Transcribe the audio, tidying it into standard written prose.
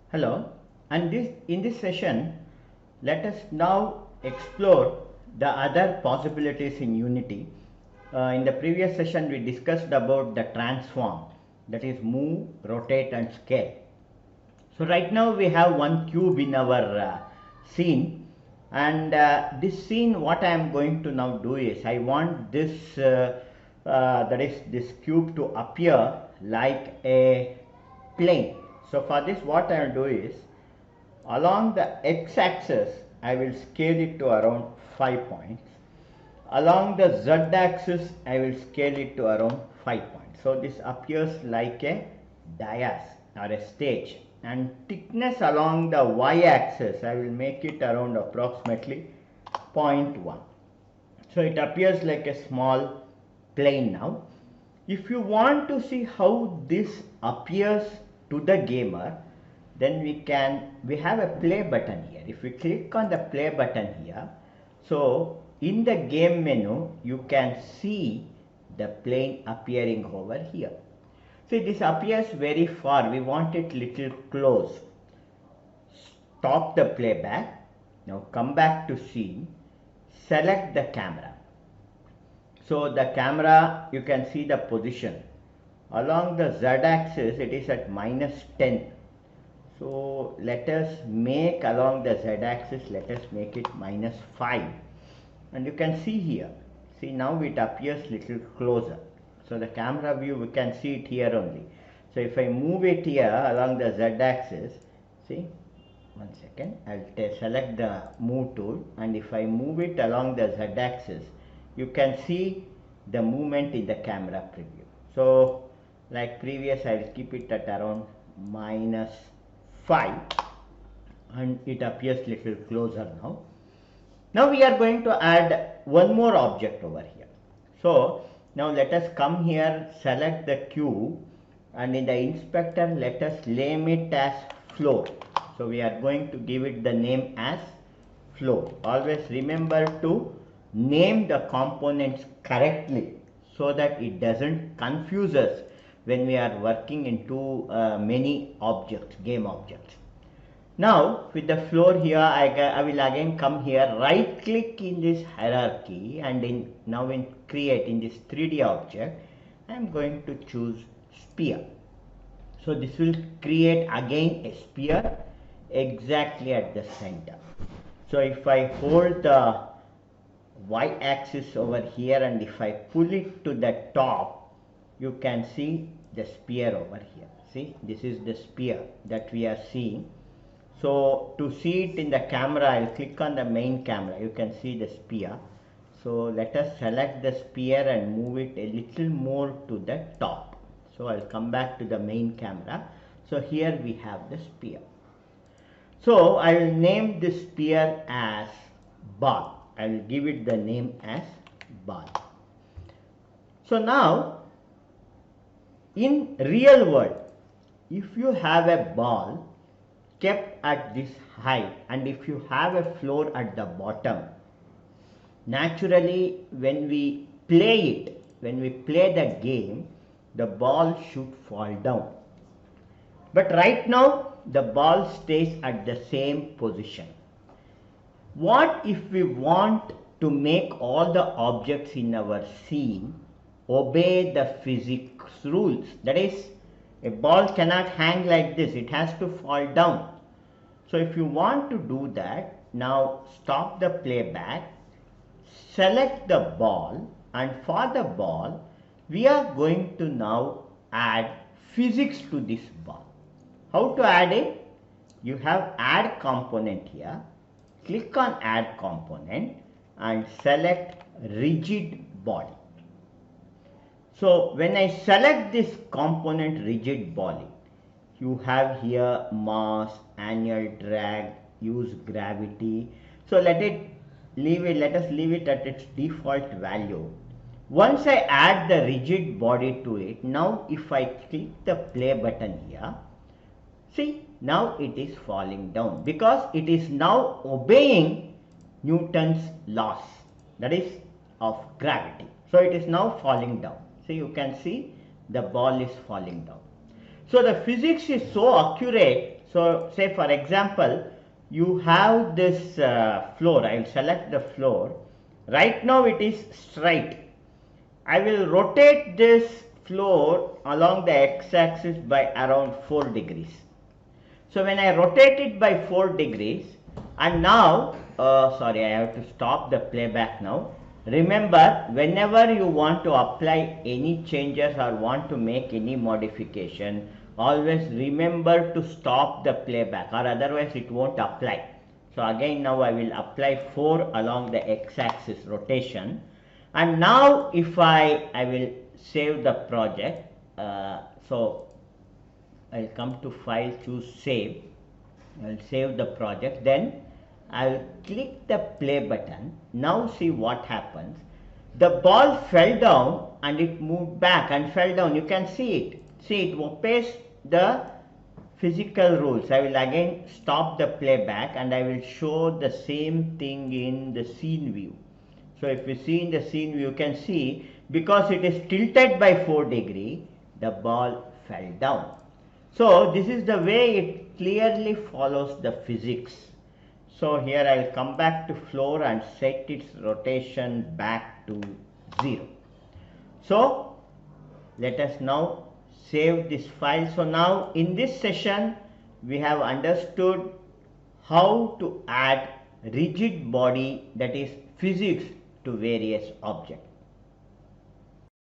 Hello, and in this session, let us now explore the other possibilities in Unity. In the previous session, we discussed about the transform, that is move, rotate, and scale. So right now we have one cube in our scene, and this scene, what I am going to now do is I want this that is this cube to appear like a plane. So for this, what I will do is along the x-axis I will scale it to around 5 points. Along the z-axis I will scale it to around 5 points. So this appears like a dais or a stage, and thickness along the y-axis I will make it around approximately 0.1. So it appears like a small plane now. If you want to see how this appears to the gamer, then we have a play button here. If we click on the play button here, so in the game menu you can see the plane appearing over here. See, this appears very far, we want it little close. Stop the playback. Now come back to scene, select the camera. So the camera, you can see the position. Along the z-axis it is at -10. So let us make along the z-axis, let us make it -5. And you can see here, see now it appears little closer. So the camera view, we can see it here only. So if I move it here along the z-axis, see, one second, I'll select the move tool, and if I move it along the z-axis, you can see the movement in the camera preview. So like previous, I will keep it at around -5, and it appears little closer now. Now we are going to add one more object over here. So now let us come here, select the cube, and in the inspector let us name it as floor. So we are going to give it the name as floor. Always remember to name the components correctly so that it doesn't confuse us when we are working into many objects, game objects. Now with the floor here, I will again come here, right click in this hierarchy, and now in create in this 3D object, I am going to choose sphere. So this will create again a sphere exactly at the center. So if I hold the y-axis over here, and if I pull it to the top, you can see the sphere over here. See, this is the sphere that we are seeing. So to see it in the camera, I'll click on the main camera. You can see the sphere. So let us select the sphere and move it a little more to the top. So I'll come back to the main camera. So here we have the sphere. So I will name this sphere as ball. I will give it the name as ball. So now in real world, if you have a ball kept at this height, and if you have a floor at the bottom, naturally when we play the game, the ball should fall down. But right now the ball stays at the same position. What if we want to make all the objects in our scene obey the physics rules? That is, a ball cannot hang like this, it has to fall down. So if you want to do that, now stop the playback, select the ball, and for the ball we are going to now add physics to this ball. How to add it? You have add component here, click on add component and select rigid body. So when I select this component rigid body, you have here mass, annual drag, use gravity. So let us leave it at its default value. Once I add the rigid body to it, now if I click the play button here, see, now it is falling down because it is now obeying Newton's laws, that is of gravity. So it is now falling down. So you can see the ball is falling down. So the physics is so accurate So say for example, you have this floor. I will select the floor. Right now it is straight. I will rotate this floor along the x-axis by around 4 degrees. So when I rotate it by 4 degrees, and now, sorry, I have to stop the playback now. Remember, whenever you want to apply any changes or want to make any modification, always remember to stop the playback, or otherwise it won't apply. So again, now I will apply 4 along the x-axis rotation, and now if I will save the project. So I'll come to file, choose save. I'll save the project, then I'll click the play button. Now see what happens. The ball fell down and it moved back and fell down. You can see it. See, it obeys the physical rules. I will again stop the playback and I will show the same thing in the scene view. So if you see in the scene view, you can see because it is tilted by 4 degrees, the ball fell down. So this is the way it clearly follows the physics. So here I will come back to floor and set its rotation back to 0. So let us now save this file. So now in this session we have understood how to add rigid body, that is physics, to various objects.